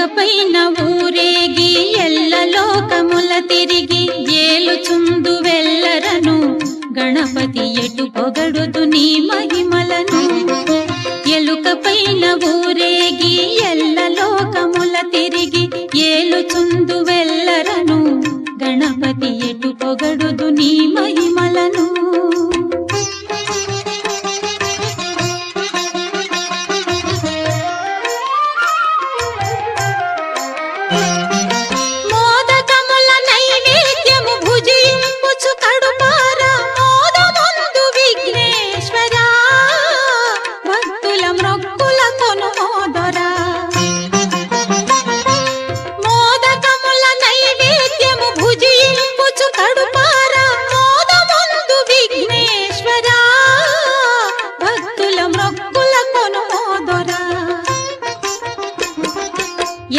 ఎలుకపైన ఊరేగి ఎల్ల లోకముల తిరిగి ఏలుచుందు వెల్లరను గణపతి ఎటు పొగడుదు నీ మహిమలను. ఎలుకపైన ఊరేగి ఎల్ల లోకముల తిరిగి ఏలుచుందు వెల్లరను గణపతి ఎటు పొగడుదు నీ మహిమలను.